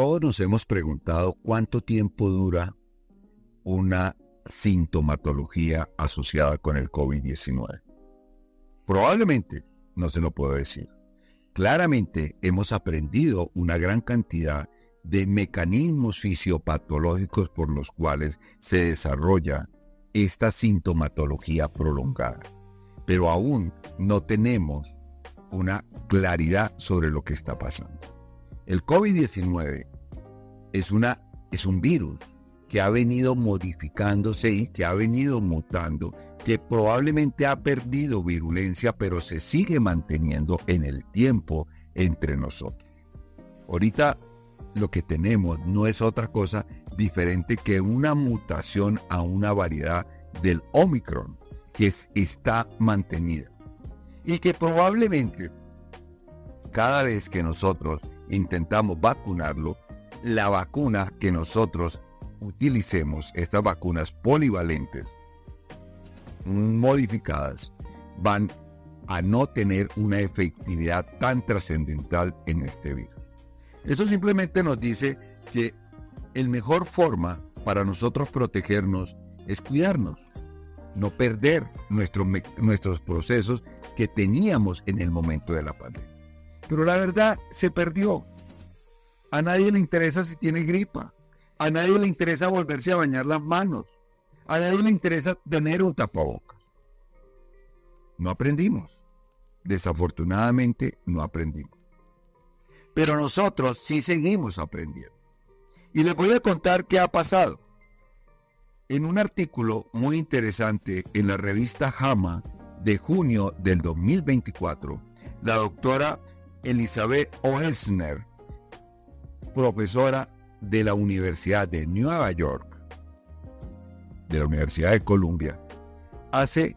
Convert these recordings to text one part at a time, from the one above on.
Todos nos hemos preguntado cuánto tiempo dura una sintomatología asociada con el COVID-19. Probablemente no se lo puedo decir. Claramente hemos aprendido una gran cantidad de mecanismos fisiopatológicos por los cuales se desarrolla esta sintomatología prolongada. Pero aún no tenemos una claridad sobre lo que está pasando. El COVID-19 es un virus que ha venido modificándose y que ha venido mutando, que probablemente ha perdido virulencia, pero se sigue manteniendo en el tiempo entre nosotros. Ahorita lo que tenemos no es otra cosa diferente que una mutación a una variedad del Omicron que está mantenida y que probablemente cada vez que nosotros intentamos vacunarlo, la vacuna que nosotros utilicemos, estas vacunas polivalentes modificadas, van a no tener una efectividad tan trascendental en este virus. Eso simplemente nos dice que la mejor forma para nosotros protegernos es cuidarnos, no perder nuestros procesos que teníamos en el momento de la pandemia. Pero la verdad se perdió. A nadie le interesa si tiene gripa. A nadie le interesa volverse a bañar las manos. A nadie le interesa tener un tapabocas. No aprendimos. Desafortunadamente no aprendimos. Pero nosotros sí seguimos aprendiendo. Y les voy a contar qué ha pasado. En un artículo muy interesante en la revista JAMA de junio del 2024, la doctora Elizabeth Oelsner, profesora de la Universidad de Nueva York, de la Universidad de Columbia, hace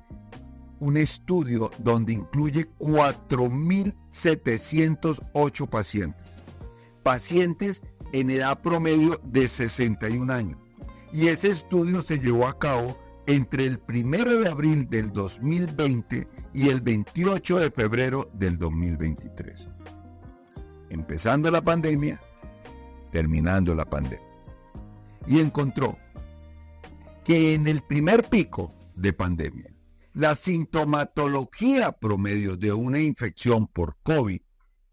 un estudio donde incluye 4.708 pacientes en edad promedio de 61 años. Y ese estudio se llevó a cabo entre el 1 de abril del 2020 y el 28 de febrero del 2023. Empezando la pandemia, terminando la pandemia. Y encontró que en el primer pico de pandemia, la sintomatología promedio de una infección por COVID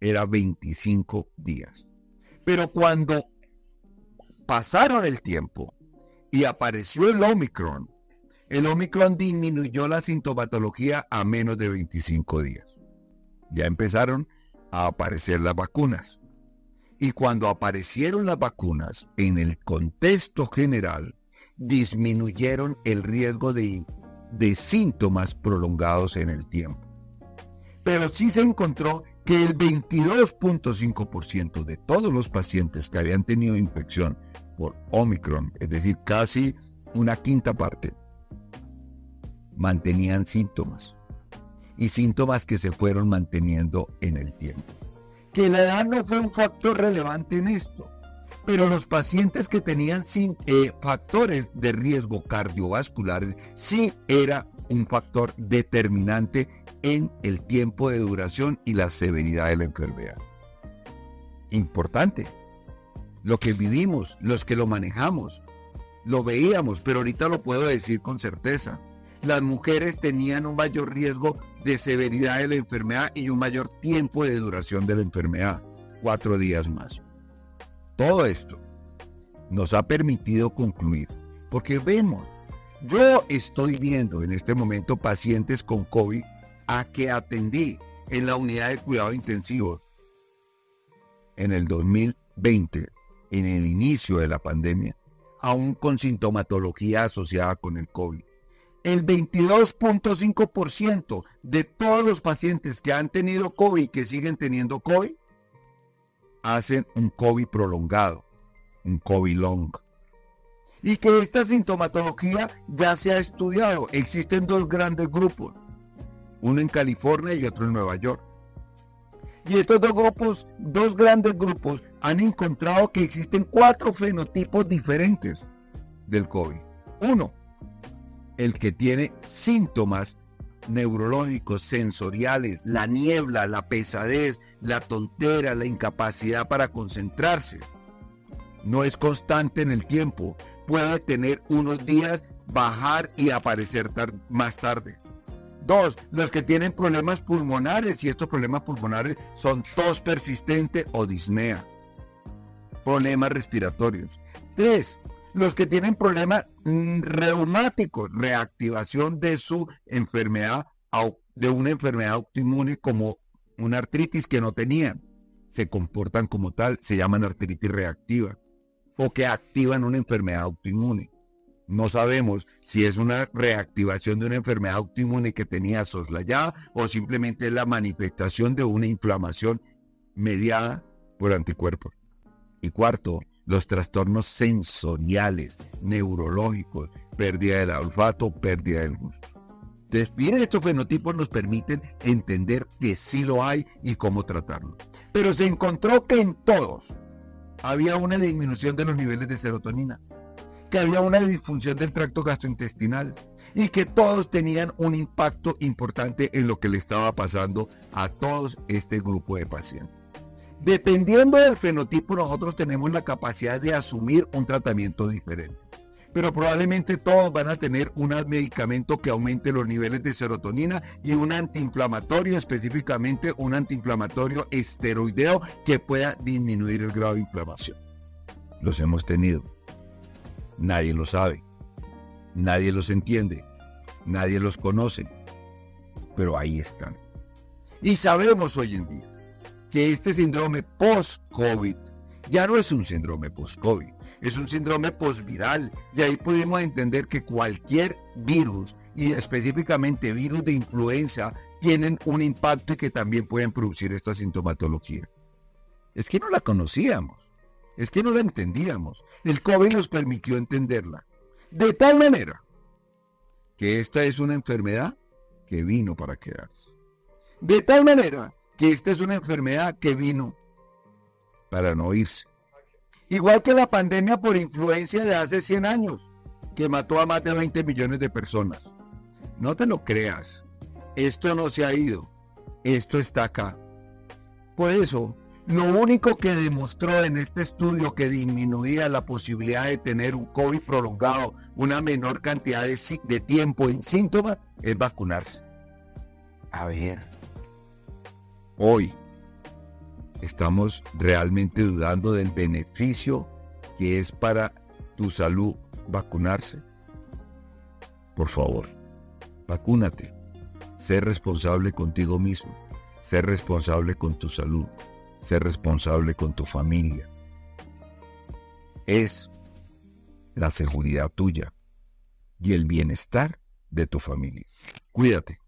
era 25 días. Pero cuando pasaron el tiempo y apareció el Omicron disminuyó la sintomatología a menos de 25 días. Ya empezaron a aparecer las vacunas. Y cuando aparecieron las vacunas, en el contexto general, disminuyeron el riesgo de síntomas prolongados en el tiempo. Pero sí se encontró que el 22.5% de todos los pacientes que habían tenido infección por Omicron, es decir, casi una quinta parte, mantenían síntomas. Y síntomas que se fueron manteniendo en el tiempo. Que la edad no fue un factor relevante en esto, pero los pacientes que tenían factores de riesgo cardiovasculares sí era un factor determinante en el tiempo de duración y la severidad de la enfermedad. Importante. Lo que vivimos, los que lo manejamos, lo veíamos, pero ahorita lo puedo decir con certeza. Las mujeres tenían un mayor riesgo de severidad de la enfermedad y un mayor tiempo de duración de la enfermedad, 4 días más. Todo esto nos ha permitido concluir, porque vemos, yo estoy viendo en este momento pacientes con COVID a que atendí en la unidad de cuidado intensivo en el 2020, en el inicio de la pandemia, aún con sintomatología asociada con el COVID. El 22.5% de todos los pacientes que han tenido COVID y que siguen teniendo COVID, hacen un COVID prolongado, un COVID long. Y que esta sintomatología ya se ha estudiado. Existen 2 grandes grupos, uno en California y otro en Nueva York. Y estos 2 grandes grupos han encontrado que existen 4 fenotipos diferentes del COVID. Uno, el que tiene síntomas neurológicos, sensoriales, la niebla, la pesadez, la tontera, la incapacidad para concentrarse. no es constante en el tiempo. Puede tener unos días, bajar y aparecer más tarde. 2, los que tienen problemas pulmonares, y estos problemas pulmonares son tos persistente o disnea. Problemas respiratorios. 3, los que tienen problemas reumáticos, reactivación de su enfermedad, de una enfermedad autoinmune como una artritis que no tenían. Se comportan como tal, se llaman artritis reactiva, o que activan una enfermedad autoinmune. No sabemos si es una reactivación de una enfermedad autoinmune que tenía soslayada o simplemente es la manifestación de una inflamación mediada por anticuerpos. Y 4, los trastornos sensoriales, neurológicos, pérdida del olfato, pérdida del gusto. Entonces, miren, estos fenotipos nos permiten entender que sí lo hay y cómo tratarlo. Pero se encontró que en todos había una disminución de los niveles de serotonina, que había una disfunción del tracto gastrointestinal y que todos tenían un impacto importante en lo que le estaba pasando a todos este grupo de pacientes. Dependiendo del fenotipo, nosotros tenemos la capacidad de asumir un tratamiento diferente. Pero probablemente todos van a tener un medicamento que aumente los niveles de serotonina y un antiinflamatorio, específicamente un antiinflamatorio esteroideo que pueda disminuir el grado de inflamación. Los hemos tenido. Nadie lo sabe. Nadie los entiende. Nadie los conoce. Pero ahí están. Y sabemos hoy en día que este síndrome post-COVID ya no es un síndrome post-COVID, es un síndrome post-viral. Y ahí pudimos entender que cualquier virus, y específicamente virus de influenza, tienen un impacto y que también pueden producir esta sintomatología. Es que no la conocíamos, es que no la entendíamos. El COVID nos permitió entenderla. De tal manera que esta es una enfermedad que vino para quedarse. De tal manera que esta es una enfermedad que vino para no irse. Igual que la pandemia por influencia de hace 100 años, que mató a más de 20 millones de personas. No te lo creas, esto no se ha ido, esto está acá. Por eso, lo único que demostró en este estudio que disminuía la posibilidad de tener un COVID prolongado, una menor cantidad de tiempo en síntomas, es vacunarse. A ver, hoy estamos realmente dudando del beneficio que es para tu salud vacunarse. Por favor, vacúnate. Sé responsable contigo mismo. Sé responsable con tu salud. Sé responsable con tu familia. Es la seguridad tuya y el bienestar de tu familia. Cuídate.